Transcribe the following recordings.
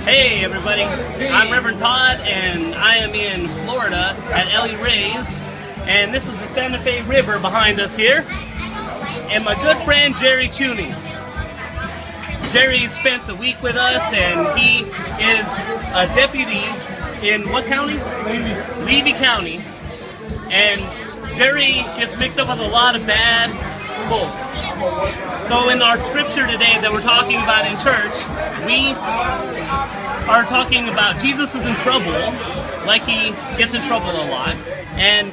Hey everybody, I'm Reverend Todd and I am in Florida at Ellie and this is the Santa Fe River behind us here, and my good friend Jerry Chooney. Jerry spent the week with us and he is a deputy in what county? Levy County, and Jerry gets mixed up with a lot of bad folks. So in our scripture today that we're talking about in church, we are talking about Jesus is in trouble, like he gets in trouble a lot, and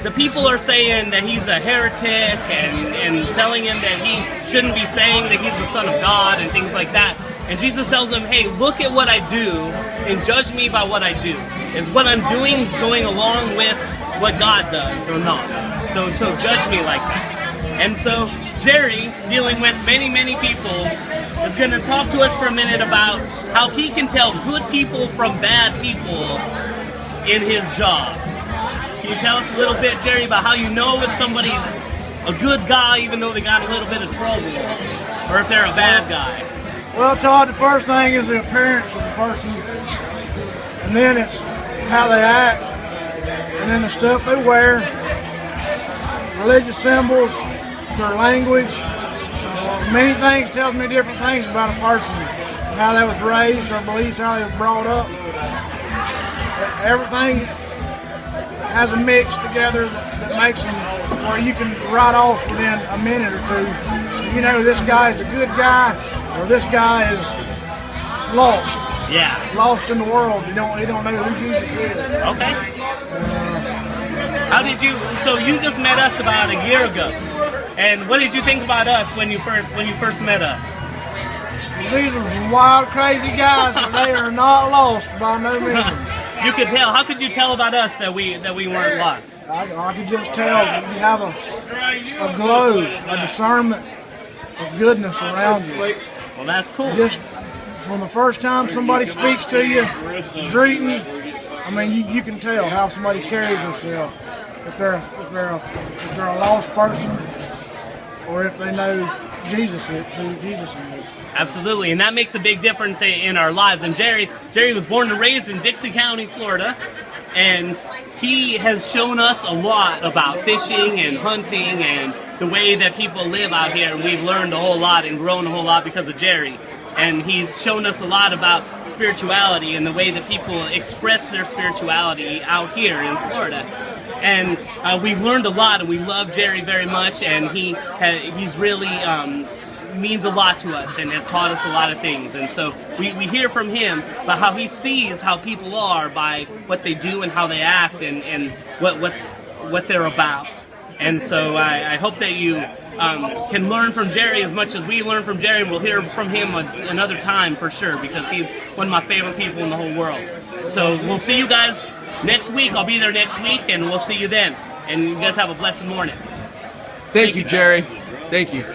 the people are saying that he's a heretic and telling him that he shouldn't be saying that he's the Son of God and things like that. And Jesus tells them, hey, look at what I do and judge me by what I do. Is what I'm doing going along with what God does or not? So judge me like that. And so Jerry, dealing with many, many people, is going to talk to us for a minute about how he can tell good people from bad people in his job. Can you tell us a little bit, Jerry, about how you know if somebody's a good guy even though they got a little bit of trouble, or if they're a bad guy? Well, Todd, the first thing is the appearance of the person, and then it's how they act, and then the stuff they wear, religious symbols, their language. Many things tells me different things about a person, how they was raised, their beliefs, how they was brought up. Everything has a mix together that makes them where you can write off within a minute or two. You know, this guy is a good guy, or this guy is lost. Yeah. Lost in the world. He don't know who Jesus is. Okay. How did you? So you just met us about a year ago, and what did you think about us when you first met us? These are some wild, crazy guys, but they are not lost by no means. You could tell. How could you tell about us that we weren't lost? I could just tell that you have a glow, a discernment of goodness around you. Well, that's cool. Just from the first time somebody speaks to you, greeting, I mean, you can tell how somebody carries themselves. If they're a lost person, or if they know Jesus, who Jesus is. Absolutely, and that makes a big difference in our lives. And Jerry was born and raised in Dixie County, Florida, and he has shown us a lot about fishing and hunting and the way that people live out here, and we've learned a whole lot and grown a whole lot because of Jerry. And he's shown us a lot about spirituality and the way that people express their spirituality out here in Florida. And we've learned a lot, and we love Jerry very much, and he's really means a lot to us and has taught us a lot of things. And so we hear from him about how he sees how people are by what they do and how they act and what they're about. And so I hope that you can learn from Jerry as much as we learn from Jerry, and we'll hear from him another time for sure, because he's one of my favorite people in the whole world. So we'll see you guys next week. I'll be there next week, and we'll see you then. And you guys have a blessed morning. Thank you, Jerry. Thank you.